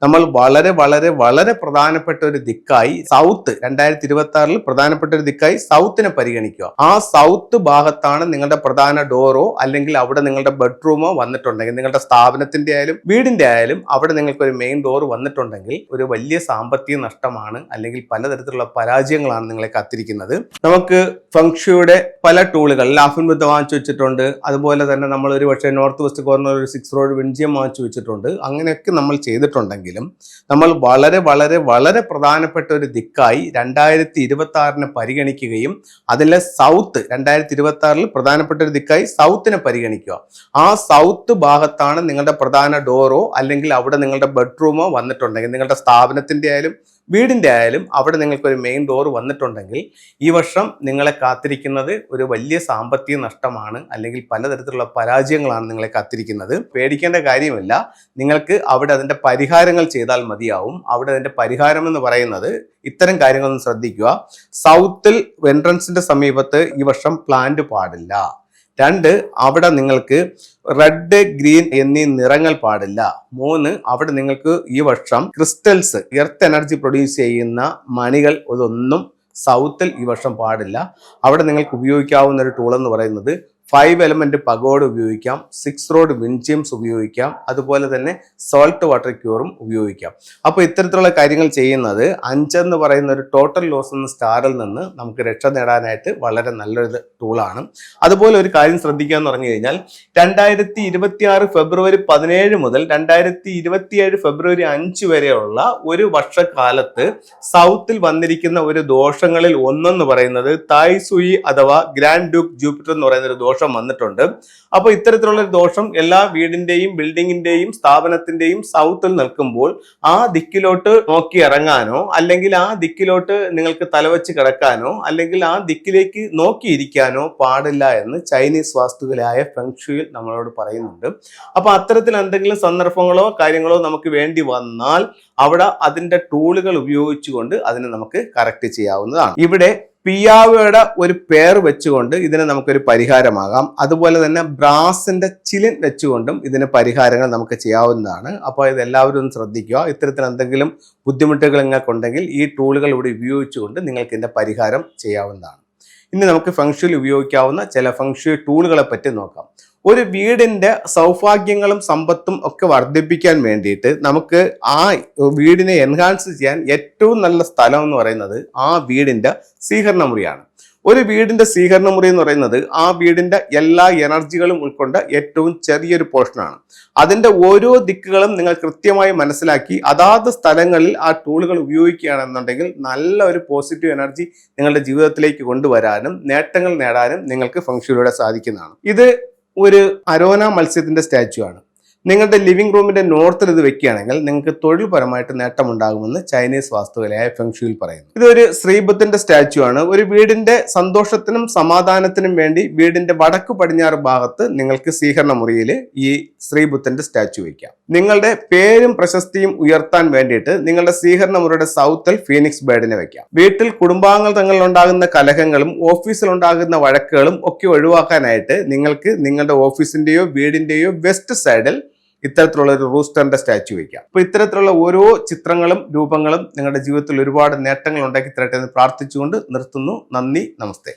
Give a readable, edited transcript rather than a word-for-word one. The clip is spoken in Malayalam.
നമ്മൾ വളരെ പ്രധാനപ്പെട്ട ഒരു ദിക്കായി സൗത്ത് 2026 പ്രധാനപ്പെട്ട ഒരു ദിക്കായി സൗത്തിനെ പരിഗണിക്കുക. ആ സൗത്ത് ഭാഗത്താണ് നിങ്ങളുടെ പ്രധാന ഡോറോ അല്ലെങ്കിൽ അവിടെ നിങ്ങളുടെ ബെഡ്റൂമോ വന്നിട്ടുണ്ടെങ്കിൽ, നിങ്ങളുടെ സ്ഥാപനത്തിന്റെ ആയാലും വീടിന്റെ ആയാലും അവിടെ നിങ്ങൾക്ക് ഒരു മെയിൻ ഡോർ വന്നിട്ടുണ്ടെങ്കിൽ ഒരു വലിയ സാമ്പത്തിക നഷ്ടമാണ്, അല്ലെങ്കിൽ പലതരത്തിലുള്ള പരാജയങ്ങളാണ് നിങ്ങളെ കാത്തിരിക്കുന്നത്. നമുക്ക് ഫംഗ്ഷയുടെ പല ടൂളുകൾ ലാഫിൻ ബുദ്ധ വാങ്ങിച്ചു വെച്ചിട്ടുണ്ട്. അതുപോലെ തന്നെ നമ്മൾ ഒരു പക്ഷേ നോർത്ത് വെസ്റ്റ് കോർണർ ഒരു 6 റോഡ് വിൻജിയം വാങ്ങിച്ചു വെച്ചിട്ടുണ്ട്. അങ്ങനെയൊക്കെ നമ്മൾ ചെയ്തിട്ടുണ്ടെങ്കിലും നമ്മൾ വളരെ പ്രധാനപ്പെട്ട ഒരു ദിക്കായി 2026 പരിഗണിക്കുകയും അതിലെ സൗത്ത് 2026 പ്രധാനപ്പെട്ട ഒരു ദിക്കായി സൗത്തിനെ പരിഗണിക്കുക. ആ സൗത്ത് ഭാഗത്താണ് നിങ്ങളുടെ പ്രധാന ഡോറോ അല്ലെങ്കിൽ അവിടെ നിങ്ങളുടെ ബെഡ്റൂമോ വന്നിട്ടുണ്ടെങ്കിൽ, നിങ്ങളുടെ സ്ഥാപനത്തിന്റെ ആയാലും വീടിന്റെ ആയാലും അവിടെ നിങ്ങൾക്ക് ഒരു മെയിൻ ഡോർ വന്നിട്ടുണ്ടെങ്കിൽ ഈ വർഷം നിങ്ങളെ കാത്തിരിക്കുന്നത് ഒരു വലിയ സാമ്പത്തിക നഷ്ടമാണ്, അല്ലെങ്കിൽ പലതരത്തിലുള്ള പരാജയങ്ങളാണ് നിങ്ങളെ കാത്തിരിക്കുന്നത്. പേടിക്കേണ്ട കാര്യമില്ല. നിങ്ങൾക്ക് അവിടെ അതിന്റെ പരിഹാരങ്ങൾ ചെയ്താൽ മതിയാവും. അവിടെ അതിന്റെ പരിഹാരം എന്ന് പറയുന്നത് ഇത്തരം കാര്യങ്ങളൊന്നും ശ്രദ്ധിക്കുക. സൗത്തിൽ എൻട്രൻസിന്റെ സമീപത്ത് ഈ വർഷം പ്ലാന്റ് പാടില്ല. 2, അവിടെ നിങ്ങൾക്ക് റെഡ്, ഗ്രീൻ എന്നീ നിറങ്ങൾ പാടില്ല. 3, അവിടെ നിങ്ങൾക്ക് ഈ വർഷം ക്രിസ്റ്റൽസ്, എർത്ത് എനർജി പ്രൊഡ്യൂസ് ചെയ്യുന്ന മണികൾ ഇതൊന്നും സൗത്തിൽ ഈ വർഷം പാടില്ല. അവിടെ നിങ്ങൾക്ക് ഉപയോഗിക്കാവുന്ന ഒരു ടൂൾ എന്ന് പറയുന്നത് 5 എലമെന്റ് പഗോഡ് ഉപയോഗിക്കാം, 6 റോഡ് വിൻജിയംസ് ഉപയോഗിക്കാം, അതുപോലെ തന്നെ സോൾട്ട് വാട്ടർ ക്യൂറും ഉപയോഗിക്കാം. അപ്പോൾ ഇത്തരത്തിലുള്ള കാര്യങ്ങൾ ചെയ്യുന്നത് 5 എന്ന് പറയുന്ന ഒരു ടോട്ടൽ ലോസ് എന്ന സ്റ്റാറിൽ നിന്ന് നമുക്ക് രക്ഷ നേടാനായിട്ട് വളരെ നല്ലൊരു ടൂളാണ്. അതുപോലെ ഒരു കാര്യം ശ്രദ്ധിക്കുക എന്ന് പറഞ്ഞു കഴിഞ്ഞാൽ 2026 ഫെബ്രുവരി 17 മുതൽ 2027 ഫെബ്രുവരി 5 വരെയുള്ള ഒരു വർഷക്കാലത്ത് സൗത്തിൽ വന്നിരിക്കുന്ന ഒരു ദോഷങ്ങളിൽ ഒന്നെന്ന് പറയുന്നത് തായ് സുയി അഥവാ ഗ്രാൻഡ് ഡ്യൂക്ക് ജൂപ്പിറ്റർ എന്ന് പറയുന്ന ഒരു ദോഷം വന്നിട്ടുണ്ട്. അപ്പോൾ ഇത്തരത്തിലുള്ള ഒരു ദോഷം എല്ലാ വീടിന്റെയും ബിൽഡിങ്ങിന്റെയും സ്ഥാപനത്തിന്റെയും സൗത്തിൽ നിൽക്കുമ്പോൾ ആ ദിക്കിലോട്ട് നോക്കി ഇറങ്ങാനോ അല്ലെങ്കിൽ ആ ദിക്കിലോട്ട് നിങ്ങൾക്ക് തലവെച്ച് കിടക്കാനോ അല്ലെങ്കിൽ ആ ദിക്കിലേക്ക് നോക്കിയിരിക്കാനോ പാടില്ല എന്ന് ചൈനീസ് വാസ്തുവിലായ ഫെങ്ഷുയിൽ നമ്മളോട് പറയുന്നുണ്ട്. അപ്പൊ അത്തരത്തിൽ എന്തെങ്കിലും സന്ദർഭങ്ങളോ കാര്യങ്ങളോ നമുക്ക് വേണ്ടി വന്നാൽ അവിടെ അതിന്റെ ടൂളുകൾ ഉപയോഗിച്ചുകൊണ്ട് അതിനെ നമുക്ക് കറക്റ്റ് ചെയ്യാവുന്നതാണ്. ഇവിടെ പിയാവയുടെ ഒരു പേർ വെച്ചുകൊണ്ട് ഇതിന് നമുക്കൊരു പരിഹാരമാകാം. അതുപോലെ തന്നെ ബ്രാസിന്റെ ചിലിൻ വെച്ചുകൊണ്ടും ഇതിന് പരിഹാരങ്ങൾ നമുക്ക് ചെയ്യാവുന്നതാണ്. അപ്പോൾ ഇത് എല്ലാവരും ഒന്ന് ശ്രദ്ധിക്കുക. ഇത്തരത്തിൽ എന്തെങ്കിലും ബുദ്ധിമുട്ടുകൾ നിങ്ങൾക്കുണ്ടെങ്കിൽ ഈ ടൂളുകൾ ഇവിടെ ഉപയോഗിച്ചുകൊണ്ട് നിങ്ങൾക്ക് ഇതിന്റെ പരിഹാരം ചെയ്യാവുന്നതാണ്. ഇനി നമുക്ക് ഫെങ്ഷുയിൽ ഉപയോഗിക്കാവുന്ന ചില ഫെങ്ഷു ടൂളുകളെ പറ്റി നോക്കാം. ഒരു വീടിന്റെ സൗഭാഗ്യങ്ങളും സമ്പത്തും ഒക്കെ വർദ്ധിപ്പിക്കാൻ വേണ്ടിയിട്ട് നമുക്ക് ആ വീടിനെ എൻഹാൻസ് ചെയ്യാൻ ഏറ്റവും നല്ല സ്ഥലം എന്ന് പറയുന്നത് ആ വീടിന്റെ സ്വീകരണ മുറിയാണ്. ഒരു വീടിന്റെ സ്വീകരണ മുറി എന്ന് പറയുന്നത് ആ വീടിന്റെ എല്ലാ എനർജികളും ഉൾക്കൊണ്ട ഏറ്റവും ചെറിയൊരു പോർഷനാണ്. അതിന്റെ ഓരോ ദിക്കുകളും നിങ്ങൾ കൃത്യമായി മനസ്സിലാക്കി അതാത് സ്ഥലങ്ങളിൽ ആ ടൂളുകൾ ഉപയോഗിക്കുകയാണെന്നുണ്ടെങ്കിൽ നല്ല ഒരു പോസിറ്റീവ് എനർജി നിങ്ങളുടെ ജീവിതത്തിലേക്ക് കൊണ്ടുവരാനും നേട്ടങ്ങൾ നേടാനും നിങ്ങൾക്ക് ഫെങ്ഷുയിലൂടെ സാധിക്കുന്നതാണ്. ഇത് ഒരു അരോന മത്സ്യത്തിന്റെ സ്റ്റാച്ചു ആണ്. നിങ്ങളുടെ ലിവിംഗ് റൂമിന്റെ നോർത്തിൽ ഇത് വെക്കുകയാണെങ്കിൽ നിങ്ങൾക്ക് തൊഴിൽപരമായിട്ട് നേട്ടമുണ്ടാകുമെന്ന് ചൈനീസ് വാസ്തുവിലായ ഫെങ്ഷുയിൽ പറയുന്നു. ഇതൊരു ശ്രീബുദ്ധന്റെ സ്റ്റാച്ചു ആണ്. ഒരു വീടിന്റെ സന്തോഷത്തിനും സമാധാനത്തിനും വേണ്ടി വീടിന്റെ വടക്ക് പടിഞ്ഞാറ് ഭാഗത്ത് നിങ്ങൾക്ക് സ്വീകരണ മുറിയിൽ ഈ ശ്രീബുദ്ധന്റെ സ്റ്റാച്ചു വയ്ക്കാം. നിങ്ങളുടെ പേരും പ്രശസ്തിയും ഉയർത്താൻ വേണ്ടിയിട്ട് നിങ്ങളുടെ സ്വീകരണ മുറിയുടെ സൗത്തിൽ ഫീനിക്സ് ബേർഡിനെ വെക്കാം. വീട്ടിൽ കുടുംബാംഗങ്ങൾ തങ്ങളിൽ ഉണ്ടാകുന്ന കലഹങ്ങളും ഓഫീസിൽ ഉണ്ടാകുന്ന വഴക്കുകളും ഒക്കെ ഒഴിവാക്കാനായിട്ട് നിങ്ങൾക്ക് നിങ്ങളുടെ ഓഫീസിന്റെയോ വീടിന്റെയോ വെസ്റ്റ് സൈഡിൽ ഇത്തരത്തിലുള്ള ഒരു റൂസ്റ്ററിന്റെ സ്റ്റാച്ചു വയ്ക്കാം. അപ്പൊ ഇത്തരത്തിലുള്ള ഓരോ ചിത്രങ്ങളും രൂപങ്ങളും നിങ്ങളുടെ ജീവിതത്തിൽ ഒരുപാട് നേട്ടങ്ങൾ ഉണ്ടാക്കി തരട്ടെ എന്ന് പ്രാർത്ഥിച്ചുകൊണ്ട് നിർത്തുന്നു. നന്ദി, നമസ്തേ.